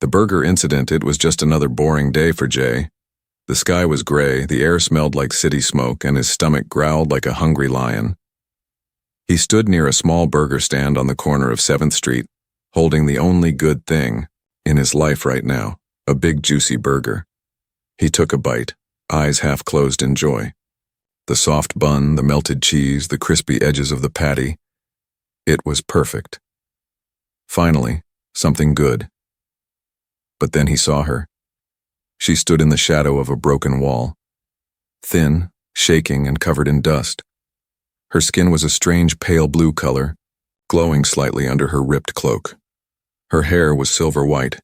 The burger incident, it was just another boring day for Jay. The sky was gray, the air smelled like city smoke, and his stomach growled like a hungry lion. He stood near a small burger stand on the corner of 7th Street, holding the only good thing in his life right now, a big juicy burger. He took a bite, eyes half closed in joy. The soft bun, the melted cheese, the crispy edges of the patty. It was perfect. Finally, something good. But then he saw her. She stood in the shadow of a broken wall, thin, shaking, and covered in dust. Her skin was a strange pale blue color, glowing slightly under her ripped cloak. Her hair was silver white,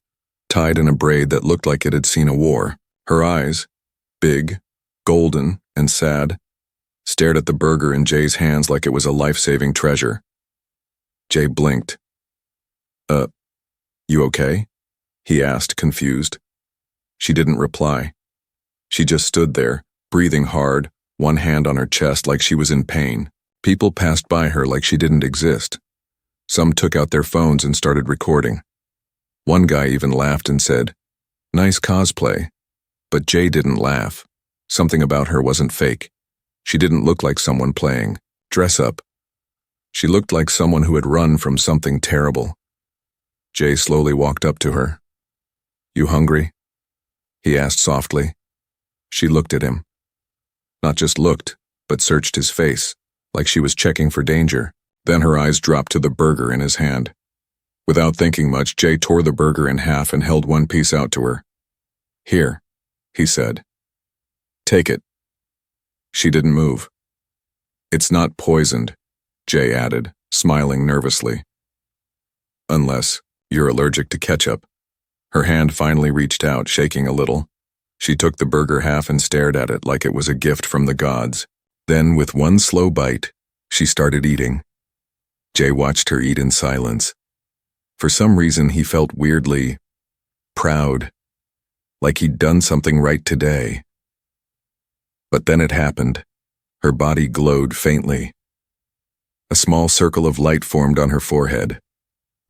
tied in a braid that looked like it had seen a war. Her eyes, big, golden, and sad, stared at the burger in Jay's hands like it was a life-saving treasure. Jay blinked. You okay?" he asked, confused. She didn't reply. She just stood there, breathing hard, one hand on her chest like she was in pain. People passed by her like she didn't exist. Some took out their phones and started recording. One guy even laughed and said, "Nice cosplay." But Jay didn't laugh. Something about her wasn't fake. She didn't look like someone playing dress up. She looked like someone who had run from something terrible. Jay slowly walked up to her. "You hungry?" he asked softly. She looked at him. Not just looked, but searched his face, like she was checking for danger. Then her eyes dropped to the burger in his hand. Without thinking much, Jay tore the burger in half and held one piece out to her. "Here," he said. "Take it." She didn't move. "It's not poisoned," Jay added, smiling nervously. "Unless you're allergic to ketchup." Her hand finally reached out, shaking a little. She took the burger half and stared at it like it was a gift from the gods. Then, with one slow bite, she started eating. Jay watched her eat in silence. For some reason, he felt weirdly proud, like he'd done something right today. But then it happened. Her body glowed faintly. A small circle of light formed on her forehead,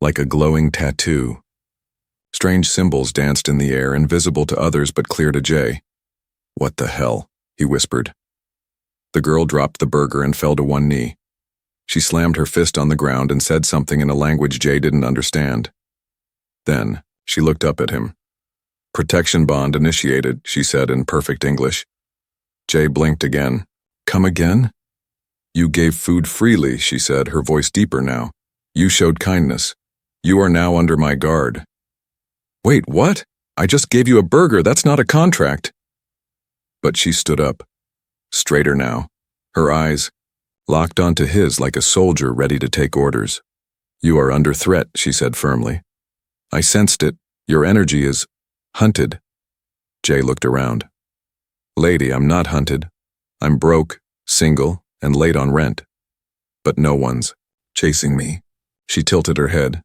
like a glowing tattoo. Strange symbols danced in the air, invisible to others but clear to Jay. "What the hell?" he whispered. The girl dropped the burger and fell to one knee. She slammed her fist on the ground and said something in a language Jay didn't understand. Then, she looked up at him. "Protection bond initiated," she said in perfect English. Jay blinked again. "Come again?" "You gave food freely," she said, her voice deeper now. "You showed kindness. You are now under my guard." "Wait, what? I just gave you a burger, that's not a contract." But she stood up, straighter now, her eyes locked onto his like a soldier ready to take orders. "You are under threat," she said firmly. "I sensed it. Your energy is hunted." Jay looked around. "Lady, I'm not hunted. I'm broke, single, and late on rent. But no one's chasing me." She tilted her head.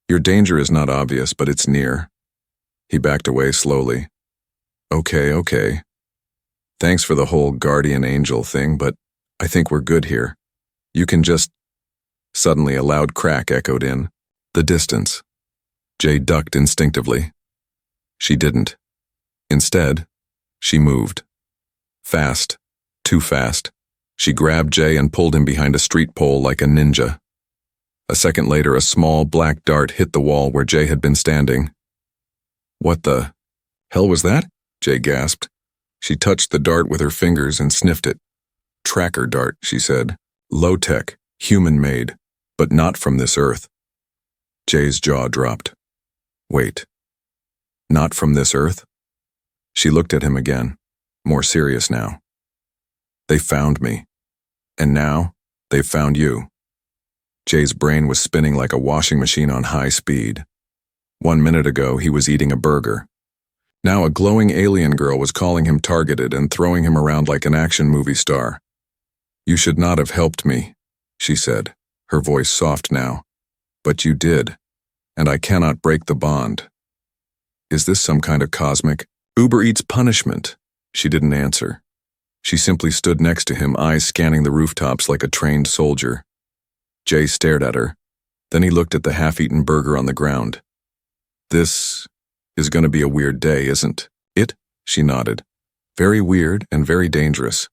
"Your danger is not obvious, but it's near." He backed away slowly. Okay. Thanks for the whole guardian angel thing, but I think we're good here. You can just..." Suddenly a loud crack echoed in the distance. Jay ducked instinctively. She didn't. Instead, she moved. Fast. Too fast. She grabbed Jay and pulled him behind a street pole like a ninja. A second later, a small black dart hit the wall where Jay had been standing. "What the hell was that?" Jay gasped. She touched the dart with her fingers and sniffed it. "Tracker dart," she said. "Low-tech, human-made, but not from this earth." Jay's jaw dropped. "Wait. Not from this earth?" She looked at him again, more serious now. "They found me. And now, they've found you." Jay's brain was spinning like a washing machine on high speed. 1 minute ago, he was eating a burger. Now a glowing alien girl was calling him targeted and throwing him around like an action movie star. "You should not have helped me," she said, her voice soft now. "But you did, and I cannot break the bond." Is this some kind of cosmic Uber Eats punishment? She didn't answer. She simply stood next to him, eyes scanning the rooftops like a trained soldier. Jay stared at her. Then he looked at the half-eaten burger on the ground. This is going to be a weird day, isn't it? She nodded. Very weird and very dangerous.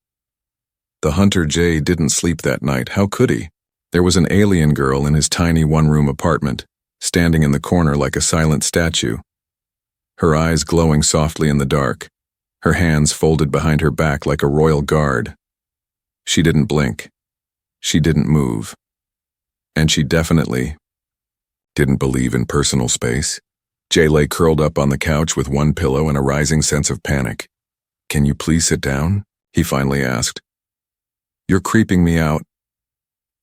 The hunter Jay didn't sleep that night. How could he? There was an alien girl in his tiny one-room apartment, standing in the corner like a silent statue. Her eyes glowing softly in the dark, her hands folded behind her back like a royal guard. She didn't blink. She didn't move. And she definitely didn't believe in personal space. Jay lay curled up on the couch with one pillow and a rising sense of panic. "Can you please sit down?" he finally asked. "You're creeping me out."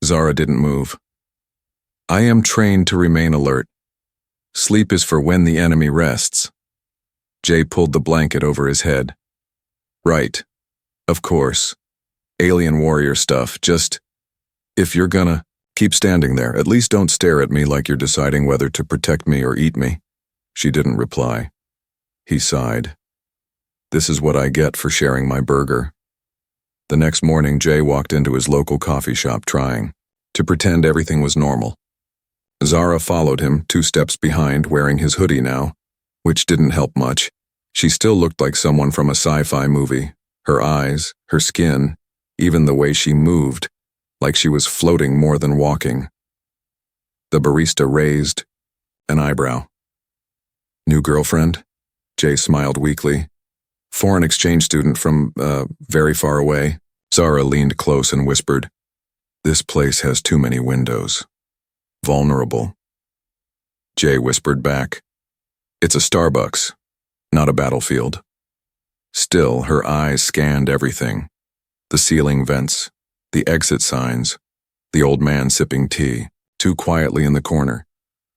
Zara didn't move. "I am trained to remain alert. Sleep is for when the enemy rests." Jay pulled the blanket over his head. "Right. Of course. Alien warrior stuff. Just, if you're gonna keep standing there, at least don't stare at me like you're deciding whether to protect me or eat me." She didn't reply. He sighed. "This is what I get for sharing my burger." The next morning, Jay walked into his local coffee shop trying to pretend everything was normal. Zara followed him, 2 steps behind, wearing his hoodie now, which didn't help much. She still looked like someone from a sci-fi movie. Her eyes, her skin, even the way she moved, like she was floating more than walking. The barista raised an eyebrow. "New girlfriend?" Jay smiled weakly. "Foreign exchange student from, very far away." Zara leaned close and whispered, "This place has too many windows. Vulnerable." Jay whispered back, "It's a Starbucks, not a battlefield." Still, her eyes scanned everything. The ceiling vents, the exit signs, the old man sipping tea, too quietly in the corner.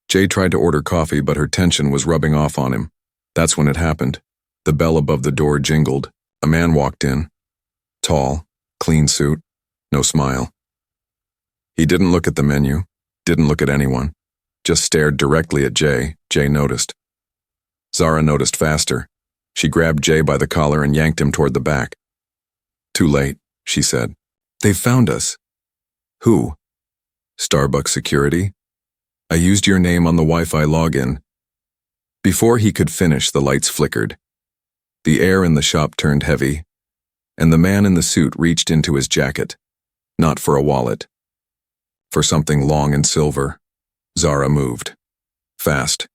Jay tried to order coffee, but her tension was rubbing off on him. That's when it happened. The bell above the door jingled. A man walked in. Tall, clean suit, no smile. He didn't look at the menu, didn't look at anyone, just stared directly at Jay. Jay noticed. Zara noticed faster. She grabbed Jay by the collar and yanked him toward the back. "Too late," she said. "They've found us." "Who?" "Starbucks security. I used your name on the Wi-Fi login." Before he could finish, the lights flickered. The air in the shop turned heavy, and the man in the suit reached into his jacket, not for a wallet, for something long and silver. Zara moved. Fast.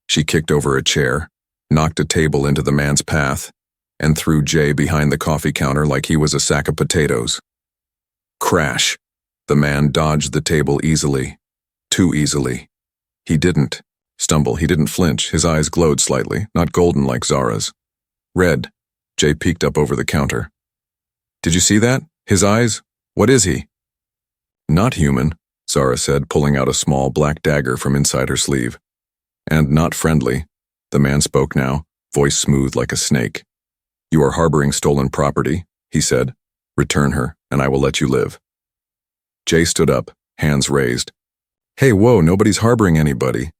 She kicked over a chair, knocked a table into the man's path, and threw Jay behind the coffee counter like he was a sack of potatoes. Crash. The man dodged the table easily. Too easily. He didn't stumble, he didn't flinch. His eyes glowed slightly, not golden like Zara's. Red. Jay peeked up over the counter. "Did you see that? His eyes? What is he?" "Not human," Zara said, pulling out a small black dagger from inside her sleeve. "And not friendly." The man spoke now, voice smooth like a snake. "You are harboring stolen property," he said. "Return her, and I will let you live." Jay stood up, hands raised. "Hey, whoa, nobody's harboring anybody.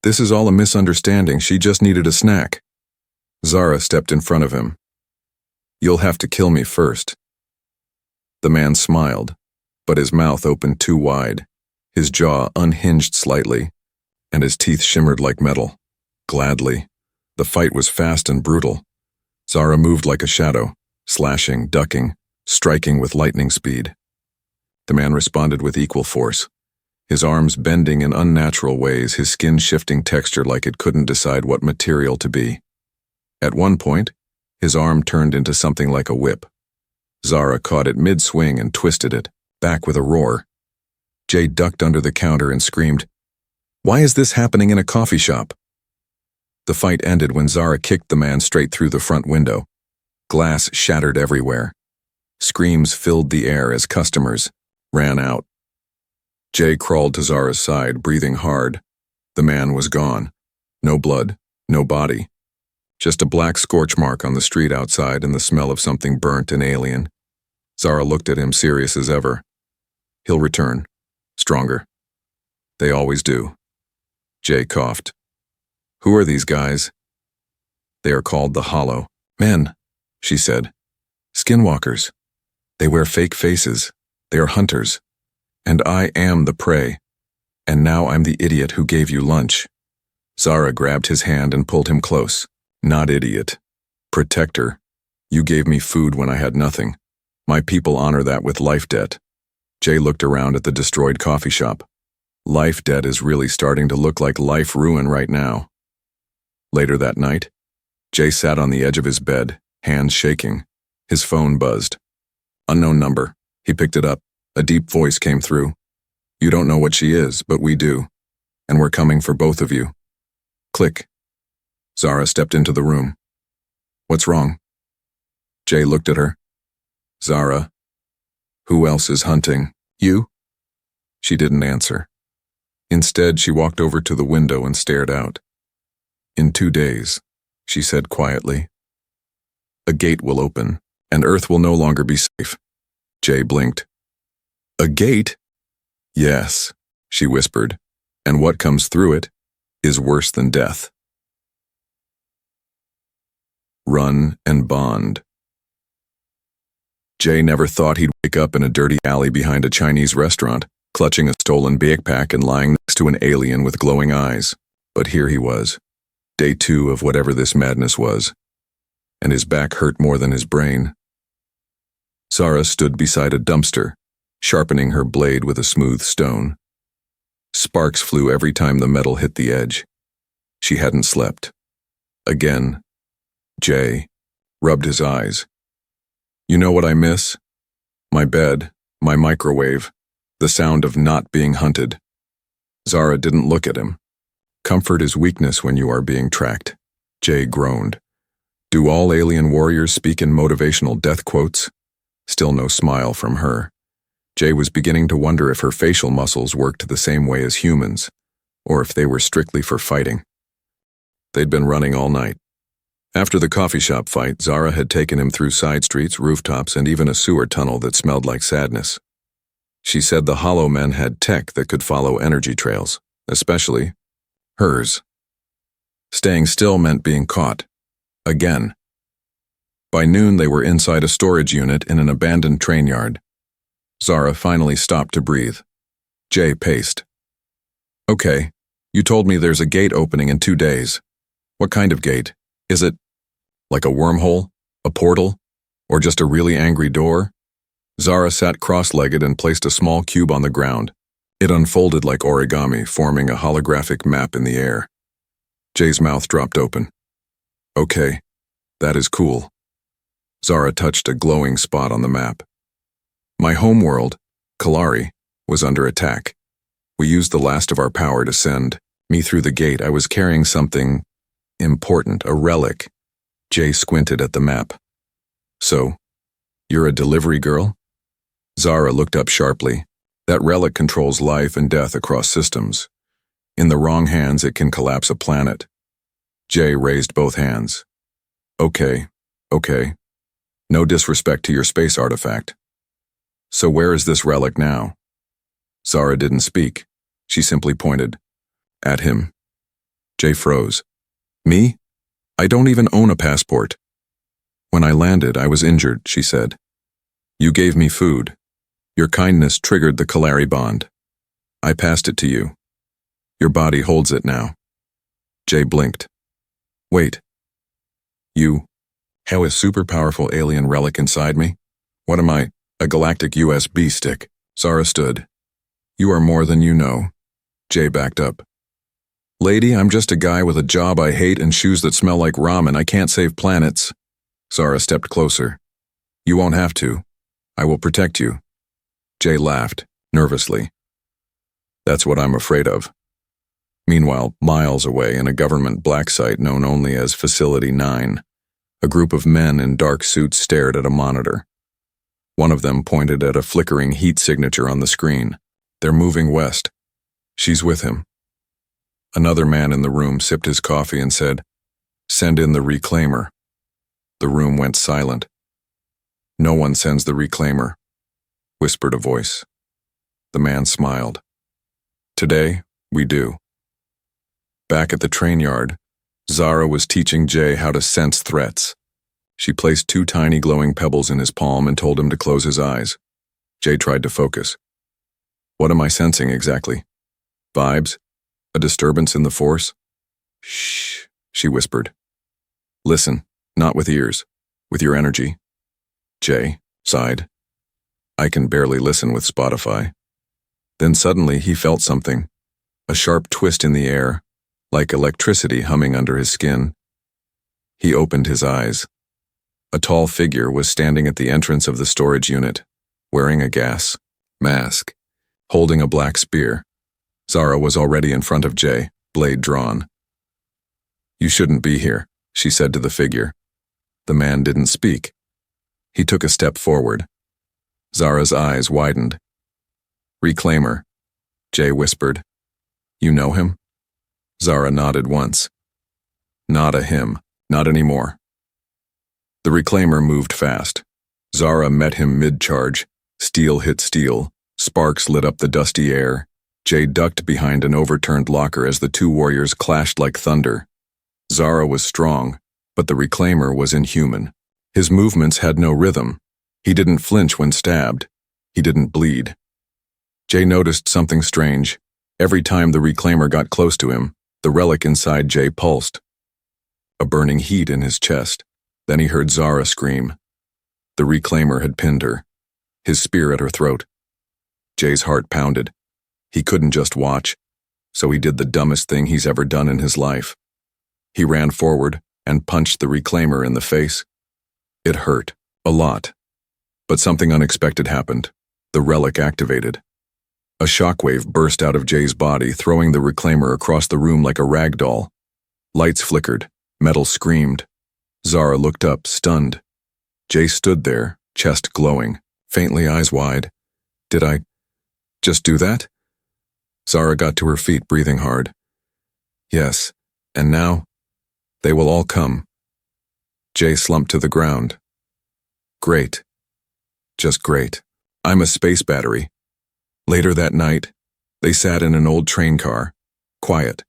This is all a misunderstanding. She just needed a snack." Zara stepped in front of him. "You'll have to kill me first." The man smiled, but his mouth opened too wide. His jaw unhinged slightly, and his teeth shimmered like metal. Gladly. The fight was fast and brutal. Zara moved like a shadow, slashing, ducking, striking with lightning speed. The man responded with equal force. His arms bending in unnatural ways, his skin shifting texture like it couldn't decide what material to be. At one point, his arm turned into something like a whip. Zara caught it mid-swing and twisted it, back with a roar. Jay ducked under the counter and screamed, "Why is this happening in a coffee shop?" The fight ended when Zara kicked the man straight through the front window. Glass shattered everywhere. Screams filled the air as customers ran out. Jay crawled to Zara's side, breathing hard. The man was gone. No blood, no body. Just a black scorch mark on the street outside and the smell of something burnt and alien. Zara looked at him, serious as ever. "He'll return. Stronger. They always do." Jay coughed. "Who are these guys?" "They are called the Hollow." "Men," she said. "Skinwalkers. They wear fake faces. They are hunters. And I am the prey. And now I'm the idiot who gave you lunch." Zara grabbed his hand and pulled him close. Not idiot. Protector. You gave me food when I had nothing. My people honor that with life debt. Jay looked around at the destroyed coffee shop. Life debt is really starting to look like life ruin right now. Later that night, Jay sat on the edge of his bed, hands shaking. His phone buzzed. Unknown number. He picked it up. A deep voice came through. You don't know what she is, but we do. And we're coming for both of you. Click. Zara stepped into the room. What's wrong? Jay looked at her. Zara. Who else is hunting? You? She didn't answer. Instead, she walked over to the window and stared out. In 2 days, she said quietly, a gate will open, and Earth will no longer be safe. Jay blinked. A gate? Yes, she whispered, and what comes through it is worse than death. Run and bond. Jay never thought he'd wake up in a dirty alley behind a Chinese restaurant, clutching a stolen backpack and lying next to an alien with glowing eyes. But here he was, day 2 of whatever this madness was, and his back hurt more than his brain. Zara stood beside a dumpster, sharpening her blade with a smooth stone. Sparks flew every time the metal hit the edge. She hadn't slept. Again. Jay rubbed his eyes. You know what I miss? My bed, my microwave, the sound of not being hunted. Zara didn't look at him. Comfort is weakness when you are being tracked. Jay groaned. Do all alien warriors speak in motivational death quotes? Still no smile from her. Jay was beginning to wonder if her facial muscles worked the same way as humans, or if they were strictly for fighting. They'd been running all night. After the coffee shop fight, Zara had taken him through side streets, rooftops, and even a sewer tunnel that smelled like sadness. She said the Hollow Men had tech that could follow energy trails, especially hers. Staying still meant being caught. Again. By noon, they were inside a storage unit in an abandoned train yard. Zara finally stopped to breathe. Jay paced. Okay, you told me there's a gate opening in 2 days. What kind of gate? Is it like a wormhole, a portal, or just a really angry door? Zara sat cross-legged and placed a small cube on the ground. It unfolded like origami, forming a holographic map in the air. Jay's mouth dropped open. Okay, that is cool. Zara touched a glowing spot on the map. My homeworld, Kalari, was under attack. We used the last of our power to send me through the gate. I was carrying something important, a relic. Jay squinted at the map. So, you're a delivery girl? Zara looked up sharply. That relic controls life and death across systems. In the wrong hands, it can collapse a planet. Jay raised both hands. Okay. No disrespect to your space artifact. So where is this relic now? Zara didn't speak. She simply pointed. At him. Jay froze. Me? I don't even own a passport. When I landed, I was injured, she said. You gave me food. Your kindness triggered the Kalari bond. I passed it to you. Your body holds it now. Jay blinked. Wait. You have a super powerful alien relic inside me? What am I, a galactic USB stick? Zara stood. You are more than you know. Jay backed up. Lady, I'm just a guy with a job I hate and shoes that smell like ramen. I can't save planets. Zara stepped closer. You won't have to. I will protect you. Jay laughed, nervously. That's what I'm afraid of. Meanwhile, miles away in a government black site known only as Facility 9, a group of men in dark suits stared at a monitor. One of them pointed at a flickering heat signature on the screen. They're moving west. She's with him. Another man in the room sipped his coffee and said, Send in the reclaimer. The room went silent. No one sends the reclaimer, whispered a voice. The man smiled. Today, we do. Back at the train yard, Zara was teaching Jay how to sense threats. She placed 2 tiny glowing pebbles in his palm and told him to close his eyes. Jay tried to focus. What am I sensing exactly? Vibes? A disturbance in the force? Shh, she whispered. Listen, not with ears, with your energy. Jay sighed. I can barely listen with Spotify. Then suddenly he felt something, a sharp twist in the air, like electricity humming under his skin. He opened his eyes. A tall figure was standing at the entrance of the storage unit, wearing a gas mask, holding a black spear. Zara was already in front of Jay, blade drawn. You shouldn't be here, she said to the figure. The man didn't speak. He took a step forward. Zara's eyes widened. Reclaimer, Jay whispered. You know him? Zara nodded once. Not a him, not anymore. The reclaimer moved fast. Zara met him mid-charge. Steel hit steel. Sparks lit up the dusty air. Jay ducked behind an overturned locker as the two warriors clashed like thunder. Zara was strong, but the reclaimer was inhuman. His movements had no rhythm. He didn't flinch when stabbed. He didn't bleed. Jay noticed something strange. Every time the reclaimer got close to him, the relic inside Jay pulsed. A burning heat in his chest. Then he heard Zara scream. The reclaimer had pinned her, his spear at her throat. Jay's heart pounded. He couldn't just watch, so he did the dumbest thing he's ever done in his life. He ran forward and punched the reclaimer in the face. It hurt, a lot. But something unexpected happened. The relic activated. A shockwave burst out of Jay's body, throwing the reclaimer across the room like a rag doll. Lights flickered, metal screamed. Zara looked up, stunned. Jay stood there, chest glowing, faintly eyes wide. Did I just do that? Zara got to her feet, breathing hard. Yes, and now? They will all come. Jay slumped to the ground. Great. Just great. I'm a space battery. Later that night, they sat in an old train car, quiet,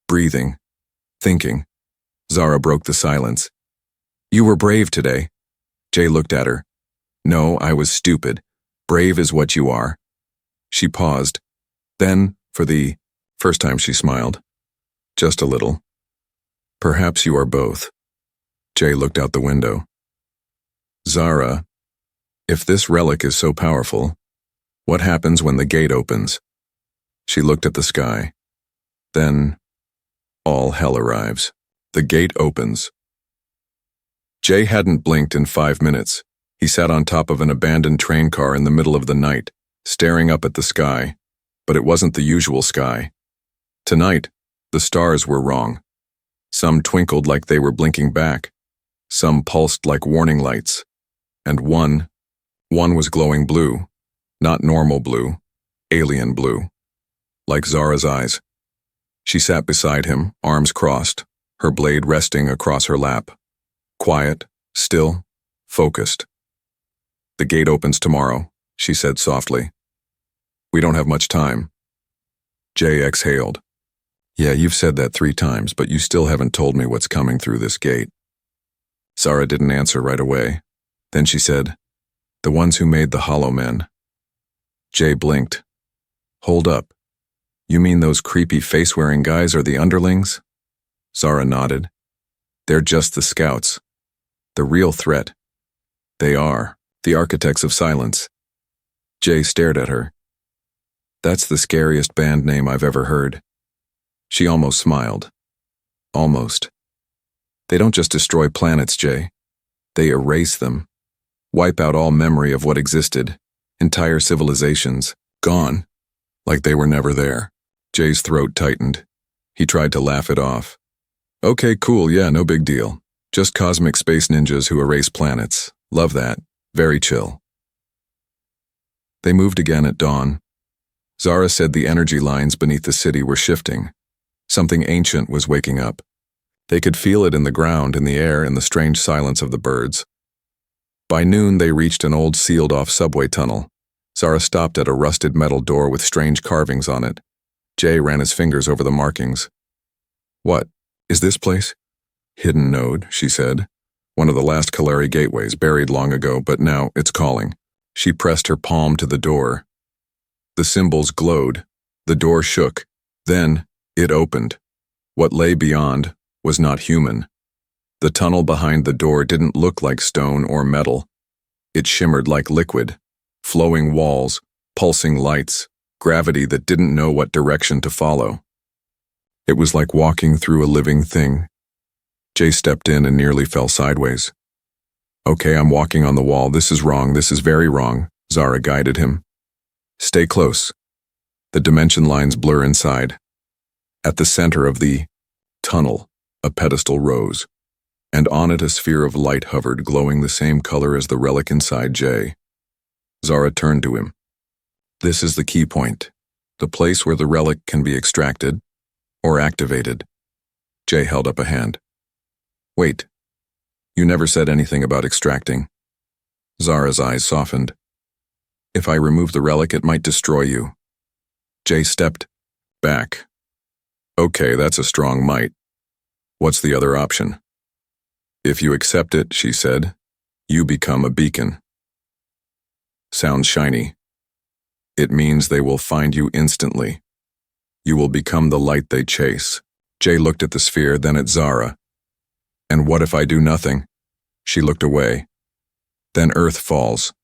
breathing, thinking. Zara broke the silence. You were brave today. Jay looked at her. No, I was stupid. Brave is what you are. She paused. Then, for the first time, she smiled. Just a little. Perhaps you are both. Jay looked out the window. Zara, if this relic is so powerful, what happens when the gate opens? She looked at the sky. Then, all hell arrives. The gate opens. Jay hadn't blinked in 5 minutes. He sat on top of an abandoned train car in the middle of the night, staring up at the sky. But it wasn't the usual sky. Tonight, the stars were wrong. Some twinkled like they were blinking back. Some pulsed like warning lights. And one was glowing blue. Not normal blue. Alien blue. Like Zara's eyes. She sat beside him, arms crossed, her blade resting across her lap. Quiet, still, focused. The gate opens tomorrow, she said softly. We don't have much time. Jay exhaled. Yeah, you've said that 3 times, but you still haven't told me what's coming through this gate. Zara didn't answer right away. Then she said, the ones who made the Hollow Men. Jay blinked. Hold up. You mean those creepy face-wearing guys are the underlings? Zara nodded. They're just the scouts. The real threat. They are the architects of silence. Jay stared at her. That's the scariest band name I've ever heard. She almost smiled. Almost. They don't just destroy planets, Jay. They erase them. Wipe out all memory of what existed. Entire civilizations. Gone. Like they were never there. Jay's throat tightened. He tried to laugh it off. Okay, cool, yeah, no big deal. Just cosmic space ninjas who erase planets. Love that. Very chill. They moved again at dawn. Zara said the energy lines beneath the city were shifting. Something ancient was waking up. They could feel it in the ground, in the air, in the strange silence of the birds. By noon, they reached an old sealed-off subway tunnel. Zara stopped at a rusted metal door with strange carvings on it. Jay ran his fingers over the markings. What? Is this place? Hidden node, she said. One of the last Kalari gateways, buried long ago, but now it's calling. She pressed her palm to the door. The symbols glowed. The door shook. Then it opened. What lay beyond was not human. The tunnel behind the door didn't look like stone or metal. It shimmered like liquid, flowing walls, pulsing lights, gravity that didn't know what direction to follow. It was like walking through a living thing. Jay stepped in and nearly fell sideways. "Okay, I'm walking on the wall. This is wrong. This is very wrong," Zara guided him. "Stay close." The dimension lines blur inside. At the center of the tunnel, a pedestal rose, and on it a sphere of light hovered, glowing the same color as the relic inside Jay. Zara turned to him. "This is the key point, the place where the relic can be extracted or activated." Jay held up a hand. "Wait, you never said anything about extracting." Zara's eyes softened. "If I remove the relic, it might destroy you." Jay stepped back. "Okay, that's a strong might. What's the other option?" "If you accept it," she said, "you become a beacon." Sounds shiny. It means they will find you instantly. You will become the light they chase. Jay looked at the sphere, then at Zara. "And what if I do nothing?" She looked away. "Then Earth falls."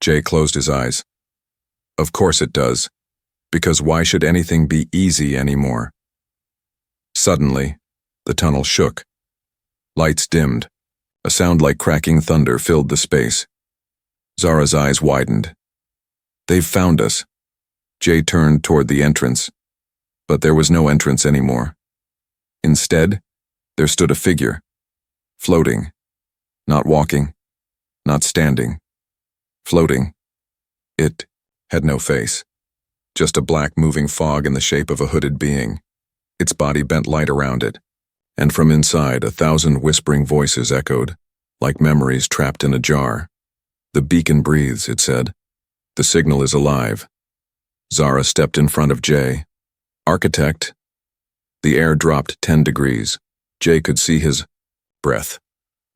Jay closed his eyes. "Of course it does. Because why should anything be easy anymore?" Suddenly, the tunnel shook. Lights dimmed. A sound like cracking thunder filled the space. Zara's eyes widened. "They've found us." Jay turned toward the entrance. But there was no entrance anymore. Instead, there stood a figure. Floating. Not walking. Not standing. Floating. It had no face. Just a black moving fog in the shape of a hooded being. Its body bent light around it. And from inside, 1,000 whispering voices echoed, like memories trapped in a jar. "The beacon breathes," it said. "The signal is alive." Zara stepped in front of Jay. "Architect." The air dropped 10 degrees. Jay could see his breath.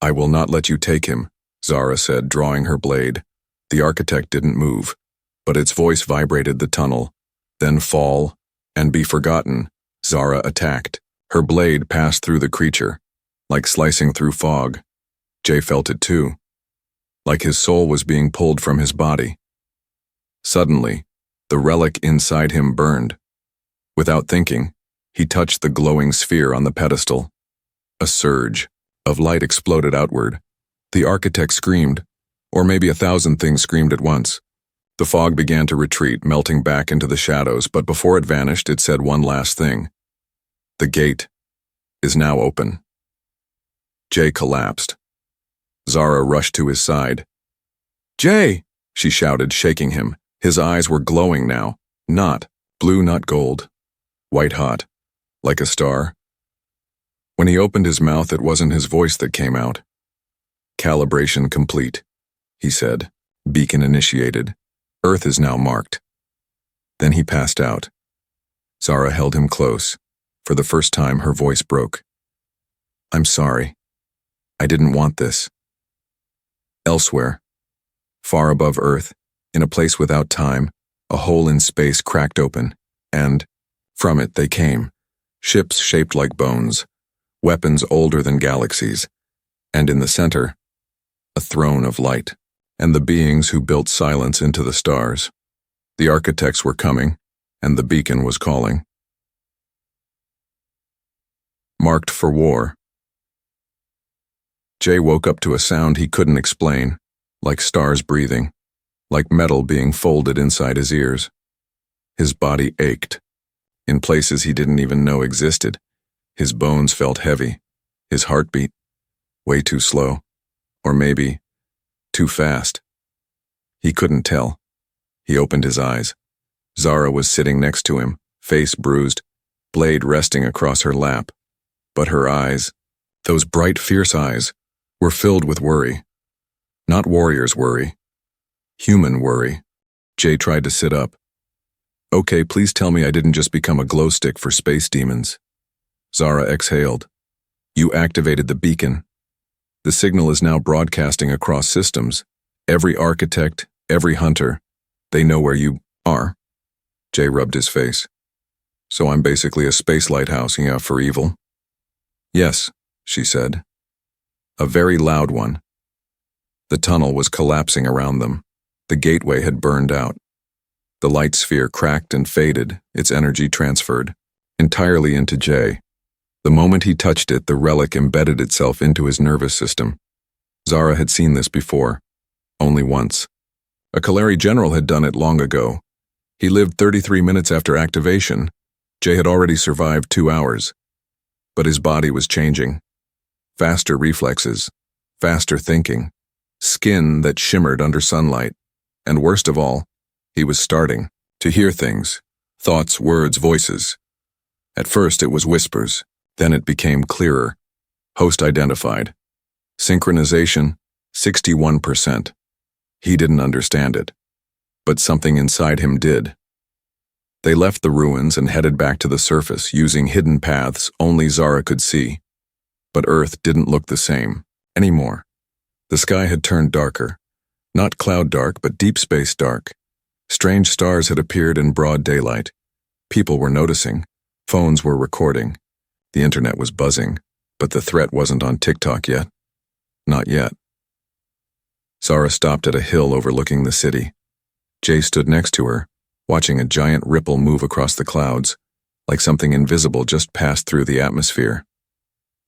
"I will not let you take him," Zara said, drawing her blade. The architect didn't move, but its voice vibrated the tunnel. "Then fall and be forgotten." Zara attacked. Her blade passed through the creature, like slicing through fog. Jay felt it too, like his soul was being pulled from his body. Suddenly, the relic inside him burned. Without thinking, he touched the glowing sphere on the pedestal. A surge of light exploded outward. The architect screamed, or maybe 1,000 things screamed at once. The fog began to retreat, melting back into the shadows, but before it vanished, it said one last thing. "The gate is now open." Jay collapsed. Zara rushed to his side. "Jay!" she shouted, shaking him. His eyes were glowing now. Not blue, not gold. White hot, like a star. When he opened his mouth, it wasn't his voice that came out. "Calibration complete," he said. "Beacon initiated. Earth is now marked." Then he passed out. Zara held him close. For the first time, her voice broke. "I'm sorry. I didn't want this." Elsewhere, far above Earth, in a place without time, a hole in space cracked open, and from it they came, ships shaped like bones, weapons older than galaxies, and in the center, a throne of light, and the beings who built silence into the stars. The architects were coming, and the beacon was calling. Marked for war. Jay woke up to a sound he couldn't explain, like stars breathing, like metal being folded inside his ears. His body ached, in places he didn't even know existed. His bones felt heavy, his heartbeat way too slow, or maybe too fast. He couldn't tell. He opened his eyes. Zara was sitting next to him, face bruised, blade resting across her lap. But her eyes, those bright, fierce eyes, were filled with worry. Not warrior's worry. Human worry. Jay tried to sit up. "Okay, please tell me I didn't just become a glow stick for space demons." Zara exhaled. "You activated the beacon. The signal is now broadcasting across systems. Every architect, every hunter, they know where you are." Jay rubbed his face. So I'm basically a space lighthouse, yeah, for evil? Yes, she said. A very loud one. The tunnel was collapsing around them. The gateway had burned out. The light sphere cracked and faded, its energy transferred entirely into Jay. The moment he touched it, the relic embedded itself into his nervous system. Zara had seen this before, only once. A Kalari general had done it long ago. He lived 33 minutes after activation. Jay had already survived 2 hours. But his body was changing. Faster reflexes, faster thinking, skin that shimmered under sunlight. And worst of all, he was starting to hear things, thoughts, words, voices. At first it was whispers, then it became clearer. Host identified. Synchronization, 61%. He didn't understand it, but something inside him did. They left the ruins and headed back to the surface using hidden paths only Zara could see. But Earth didn't look the same anymore. The sky had turned darker. Not cloud dark, but deep space dark. Strange stars had appeared in broad daylight. People were noticing. Phones were recording. The internet was buzzing, but the threat wasn't on TikTok yet. Not yet. Zara stopped at a hill overlooking the city. Jay stood next to her, watching a giant ripple move across the clouds, like something invisible just passed through the atmosphere.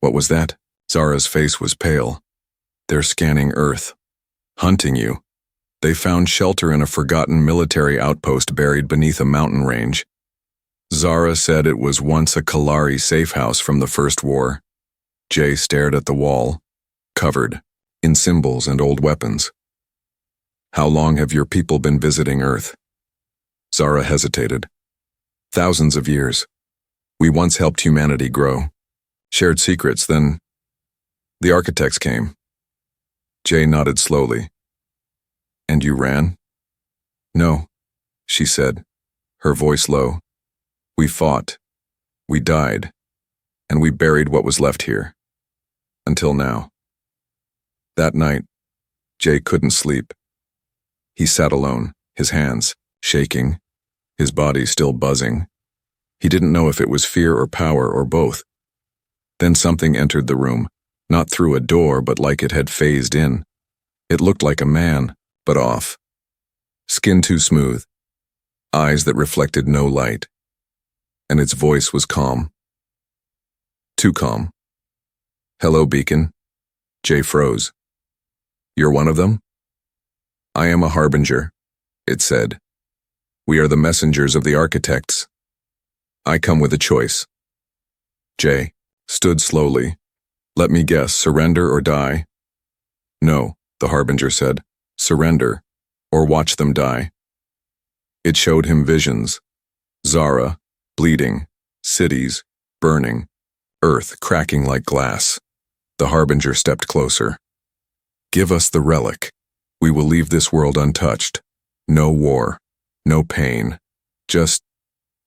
What was that? Zara's face was pale. They're scanning Earth. Hunting you. They found shelter in a forgotten military outpost buried beneath a mountain range. Zara said it was once a Kalari safe house from the First War. Jay stared at the wall, covered in symbols and old weapons. How long have your people been visiting Earth? Zara hesitated. Thousands of years. We once helped humanity grow. Shared secrets, then the architects came. Jay nodded slowly. And you ran? No, she said, her voice low. We fought. We died. And we buried what was left here. Until now. That night, Jay couldn't sleep. He sat alone, his hands shaking, his body still buzzing. He didn't know if it was fear or power or both. Then something entered the room, not through a door but like it had phased in. It looked like a man, but off. Skin too smooth, eyes that reflected no light. And its voice was calm. Too calm. Hello, Beacon. Jay froze. You're one of them? I am a harbinger, it said. We are the messengers of the architects. I come with a choice. Jay stood slowly. Let me guess, surrender or die? No, the harbinger said. Surrender, or watch them die. It showed him visions. Zara, bleeding, cities, burning, Earth cracking like glass. The harbinger stepped closer. Give us the relic. We will leave this world untouched. No war, no pain, just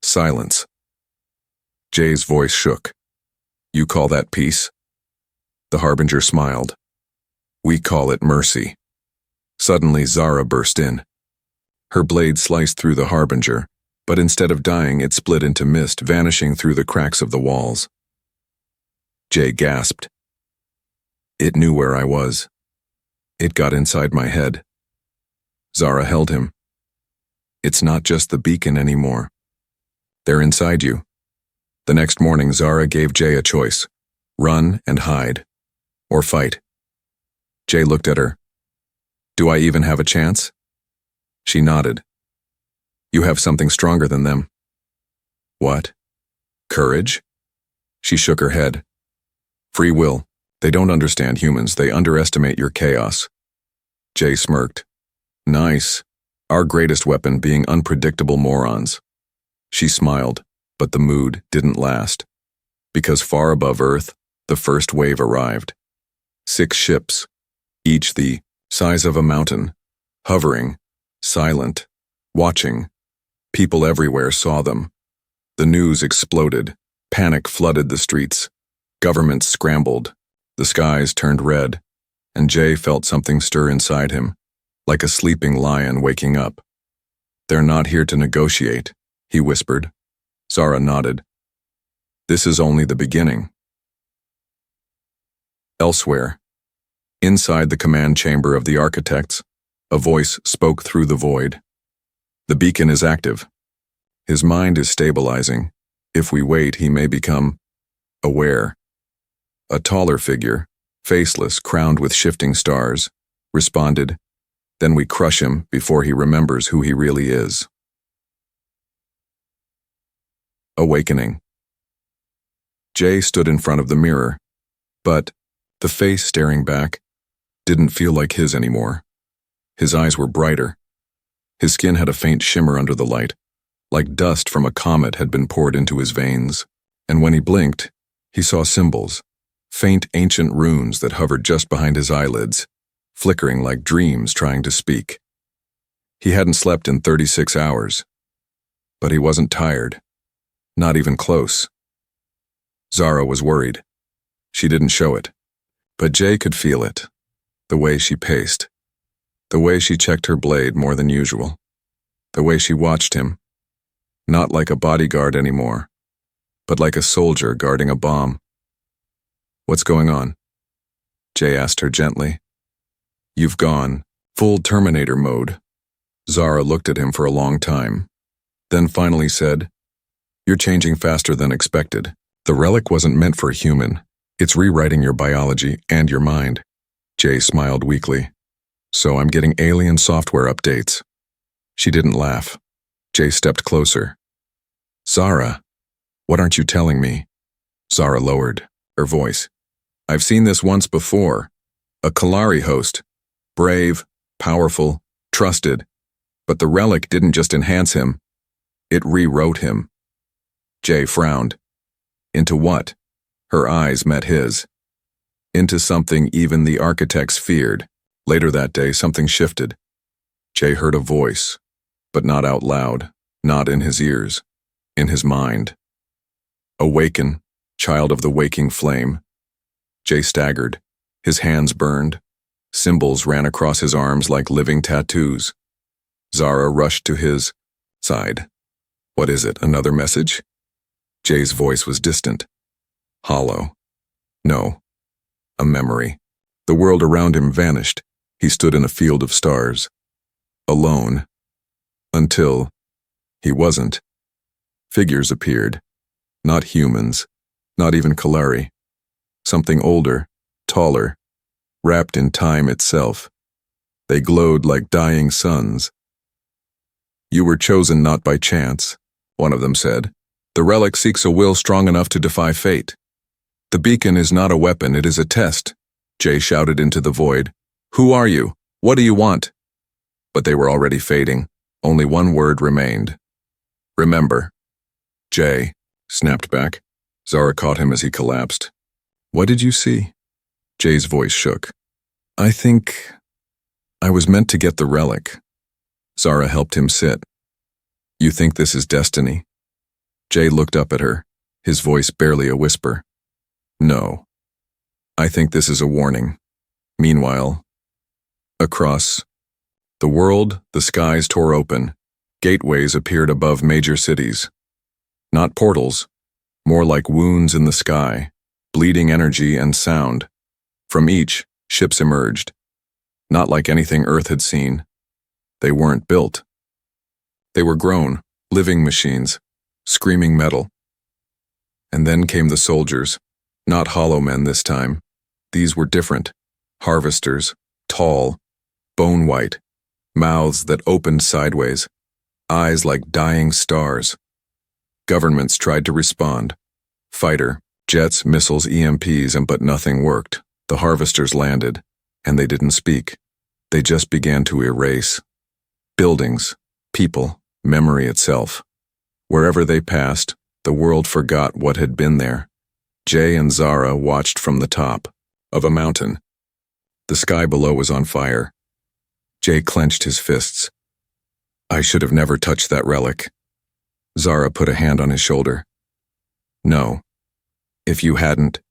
silence. Jay's voice shook. You call that peace? The harbinger smiled. We call it mercy. Suddenly Zara burst in. Her blade sliced through the harbinger, but instead of dying it split into mist, vanishing through the cracks of the walls. Jay gasped. It knew where I was. It got inside my head. Zara held him. It's not just the beacon anymore. They're inside you. The next morning Zara gave Jay a choice. Run and hide. Or fight. Jay looked at her. Do I even have a chance? She nodded. You have something stronger than them. What? Courage? She shook her head. Free will. They don't understand humans. They underestimate your chaos. Jay smirked. Nice. Our greatest weapon being unpredictable morons. She smiled, but the mood didn't last. Because far above Earth, the first wave arrived. 6 ships, each the size of a mountain, hovering, silent, watching. People everywhere saw them. The news exploded. Panic flooded the streets. Governments scrambled. The skies turned red, and Jay felt something stir inside him, like a sleeping lion waking up. They're not here to negotiate, he whispered. Zara nodded. This is only the beginning. Elsewhere, inside the command chamber of the architects, a voice spoke through the void. The beacon is active. His mind is stabilizing. If we wait, he may become aware. A taller figure, faceless, crowned with shifting stars, responded, "Then we crush him before he remembers who he really is." Awakening. Jay stood in front of the mirror, but the face staring back didn't feel like his anymore. His eyes were brighter. His skin had a faint shimmer under the light, like dust from a comet had been poured into his veins. And when he blinked, he saw symbols, faint ancient runes that hovered just behind his eyelids, flickering like dreams trying to speak. He hadn't slept in 36 hours, but he wasn't tired, not even close. Zara was worried. She didn't show it, but Jay could feel it, the way she paced, the way she checked her blade more than usual, the way she watched him, not like a bodyguard anymore, but like a soldier guarding a bomb. "What's going on?" Jay asked her gently. "You've gone full Terminator mode." Zara looked at him for a long time, then finally said, "You're changing faster than expected. The relic wasn't meant for a human. It's rewriting your biology and your mind." Jay smiled weakly. "So I'm getting alien software updates." She didn't laugh. Jay stepped closer. "Zara, what aren't you telling me?" Zara lowered her voice. "I've seen this once before. A Kalari host. Brave, powerful, trusted. But the relic didn't just enhance him. It rewrote him." Jay frowned. "Into what?" Her eyes met his. "Into something even the architects feared." Later that day, something shifted. Jay heard a voice, but not out loud, not in his ears, in his mind. "Awaken, child of the waking flame." Jay staggered. His hands burned. Symbols ran across his arms like living tattoos. Zara rushed to his side. "What is it, another message?" Jay's voice was distant, hollow. "No, a memory." The world around him vanished. He stood in a field of stars, alone, until he wasn't. Figures appeared, not humans, not even Kalari. Something older, taller, wrapped in time itself. They glowed like dying suns. "You were chosen not by chance," one of them said. "The relic seeks a will strong enough to defy fate. The beacon is not a weapon, it is a test." Jay shouted into the void. "Who are you? What do you want?" But they were already fading. Only one word remained. "Remember." Jay snapped back. Zara caught him as he collapsed. "What did you see?" Jay's voice shook. "I think I was meant to get the relic." Zara helped him sit. "You think this is destiny?" Jay looked up at her, his voice barely a whisper. "No. I think this is a warning." Meanwhile, across the world, the skies tore open. Gateways appeared above major cities. Not portals, more like wounds in the sky, bleeding energy and sound. From each, ships emerged. Not like anything Earth had seen. They weren't built. They were grown, living machines, screaming metal. And then came the soldiers, not hollow men this time. These were different. Harvesters, tall, bone-white, mouths that opened sideways, eyes like dying stars. Governments tried to respond. Fighter, jets, missiles, EMPs, but nothing worked. The harvesters landed, and they didn't speak. They just began to erase. Buildings, people, memory itself. Wherever they passed, the world forgot what had been there. Jay and Zara watched from the top of a mountain. The sky below was on fire. Jay clenched his fists. "I should have never touched that relic." Zara put a hand on his shoulder. "No. If you hadn't,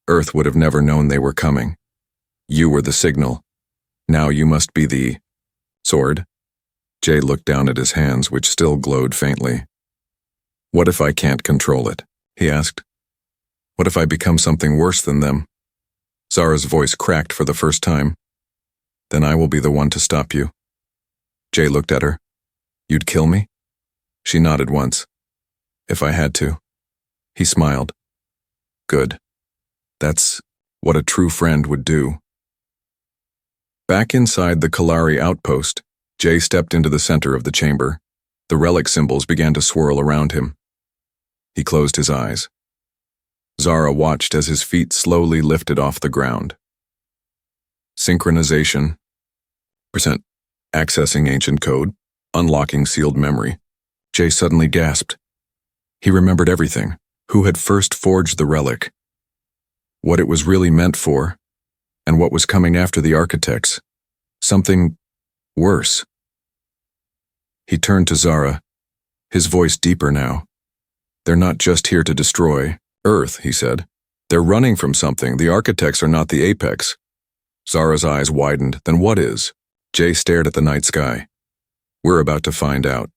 Earth would have never known they were coming. You were the signal. Now you must be the sword." Jay looked down at his hands, which still glowed faintly. What if I can't control it? He asked. What if I become something worse than them? Zara's voice cracked for the first time. Then I will be the one to stop you. Jay looked at her. You'd kill me? She nodded once. If I had to. He smiled. Good. That's what a true friend would do. Back inside the Kalari outpost, Jay stepped into the center of the chamber. The relic symbols began to swirl around him. He closed his eyes. Zara watched as his feet slowly lifted off the ground. Synchronization. Accessing ancient code. Unlocking sealed memory. Jay suddenly gasped. He remembered everything. Who had first forged the relic? What it was really meant for, and what was coming after the architects. Something worse. He turned to Zara, his voice deeper now. They're not just here to destroy Earth, he said. They're running from something. The architects are not the apex. Zara's eyes widened. Then what is? Jay stared at the night sky. We're about to find out.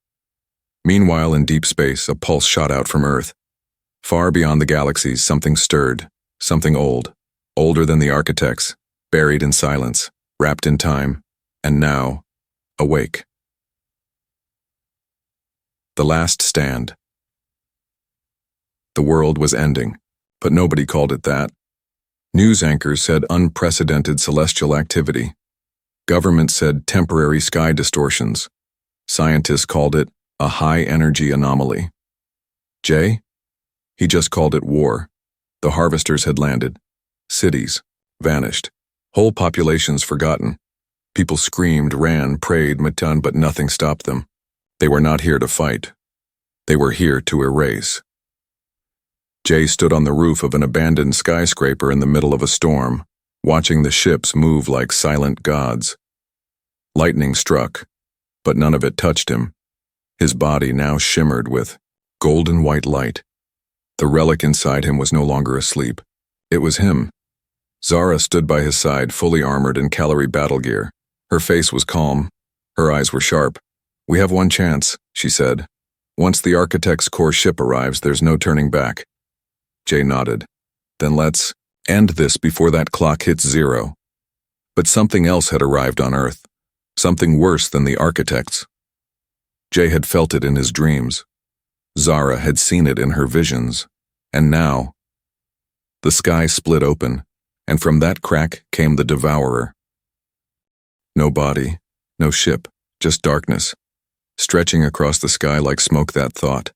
Meanwhile, in deep space, a pulse shot out from Earth. Far beyond the galaxies, something stirred. Something old. Older than the architects. Buried in silence. Wrapped in time. And now, awake. The last stand. The world was ending, but nobody called it that. News anchors said unprecedented celestial activity. Government said temporary sky distortions. Scientists called it a high-energy anomaly. Jay? He just called it war. The harvesters had landed. Cities vanished. Whole populations forgotten. People screamed, ran, prayed, Matan, but nothing stopped them. They were not here to fight. They were here to erase. Jay stood on the roof of an abandoned skyscraper in the middle of a storm, watching the ships move like silent gods. Lightning struck, but none of it touched him. His body now shimmered with golden white light. The relic inside him was no longer asleep. It was him. Zara stood by his side, fully armored in Kalari battle gear. Her face was calm. Her eyes were sharp. We have one chance, she said. Once the Architect's core ship arrives, there's no turning back. Jay nodded. Then let's end this before that clock hits 0. But something else had arrived on Earth. Something worse than the Architects. Jay had felt it in his dreams. Zara had seen it in her visions. And now, the sky split open, and from that crack came the Devourer. No body, no ship, just darkness. Stretching across the sky like smoke, that thought.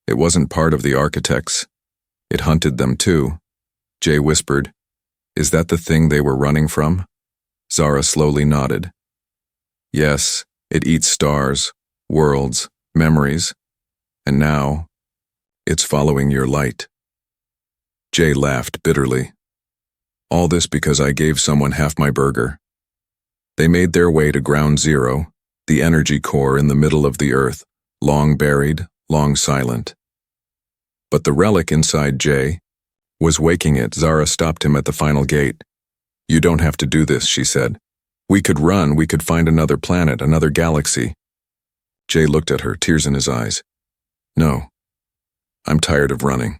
It wasn't part of the Architects. It hunted them too. Jay whispered, Is that the thing they were running from? Zara slowly nodded. Yes, it eats stars, worlds, memories. And now, it's following your light. Jay laughed bitterly. All this because I gave someone half my burger. They made their way to Ground Zero, the energy core in the middle of the Earth, long buried, long silent. But the relic inside Jay was waking it. Zara stopped him at the final gate. You don't have to do this, she said. We could run, we could find another planet, another galaxy. Jay looked at her, tears in his eyes. No. I'm tired of running.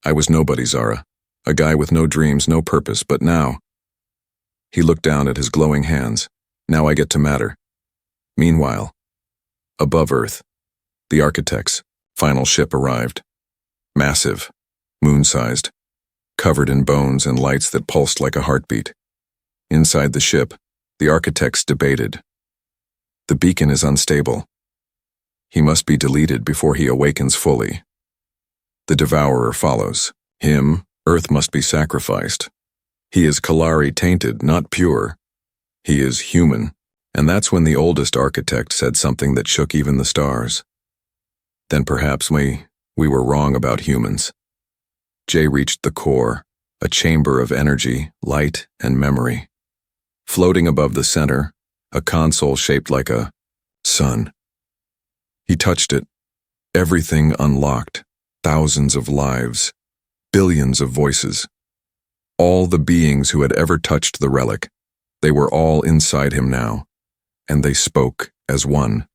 I was nobody, Zara. A guy with no dreams, no purpose, but now. He looked down at his glowing hands. Now I get to matter. Meanwhile, above Earth, the Architect's final ship arrived. Massive, moon-sized, covered in bones and lights that pulsed like a heartbeat. Inside the ship, the Architects debated. The beacon is unstable. He must be deleted before he awakens fully. The Devourer follows. Him, Earth must be sacrificed. He is Kalari tainted, not pure. He is human. And that's when the oldest Architect said something that shook even the stars. Then perhaps we were wrong about humans. Jay reached the core, a chamber of energy, light, and memory. Floating above the center, a console shaped like a sun. He touched it. Everything unlocked. Thousands of lives. Billions of voices. All the beings who had ever touched the relic. They were all inside him now, and they spoke as one.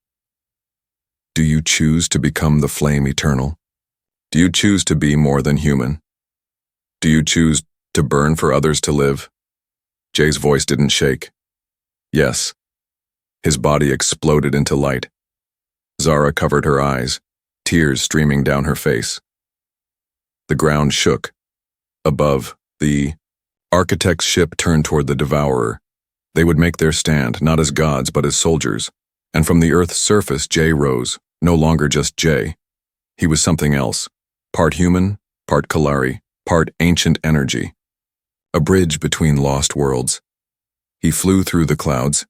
Do you choose to become the flame eternal, Do you choose to be more than human? Do you choose to burn for others to live? Jay's voice didn't shake. Yes. His body exploded into light. Zara covered her eyes, tears streaming down her face. The ground shook. Above, the architect's ship turned toward the devourer. They would make their stand, not as gods, but as soldiers. And from the Earth's surface, Jay rose, no longer just Jay. He was something else, part human, part Kalari, part ancient energy. A bridge between lost worlds. He flew through the clouds,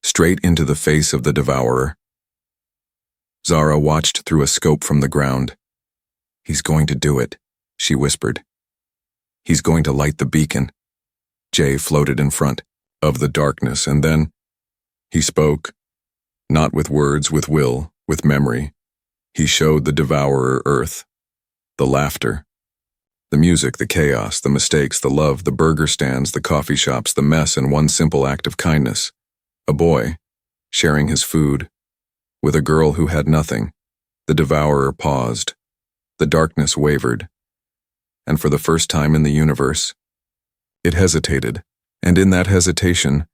straight into the face of the devourer. Zara watched through a scope from the ground. He's going to do it, she whispered. He's going to light the beacon. Jay floated in front of the darkness, and then he spoke, not with words, with will, with memory. He showed the devourer Earth, the laughter, the music, the chaos, the mistakes, the love, the burger stands, the coffee shops, the mess, and one simple act of kindness. A boy, sharing his food, with a girl who had nothing. The devourer paused. The darkness wavered. And for the first time in the universe, it hesitated. And in that hesitation,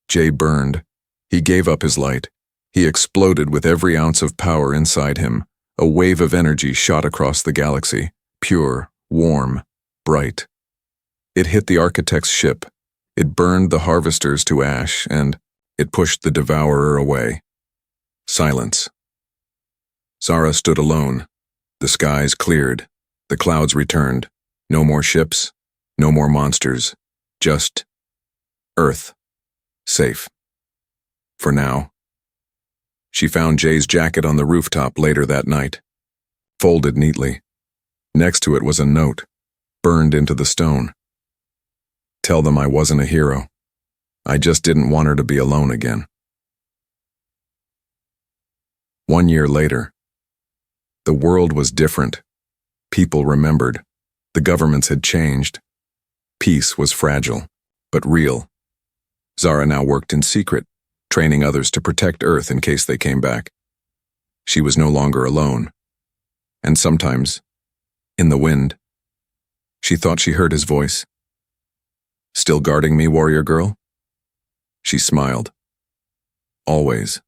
Jay burned. He gave up his light. He exploded with every ounce of power inside him. A wave of energy shot across the galaxy, pure, warm, bright. It hit the architect's ship. It burned the harvesters to ash, and it pushed the devourer away. Silence. Zara stood alone. The skies cleared. The clouds returned. No more ships, no more monsters. Just Earth. Safe. For now. She found Jay's jacket on the rooftop later that night, folded neatly. Next to it was a note, burned into the stone. Tell them I wasn't a hero. I just didn't want her to be alone again. 1 year later. The world was different. People remembered. The governments had changed. Peace was fragile, but real. Zara now worked in secret, training others to protect Earth in case they came back. She was no longer alone. And sometimes, in the wind, she thought she heard his voice. Still guarding me, warrior girl? She smiled. Always.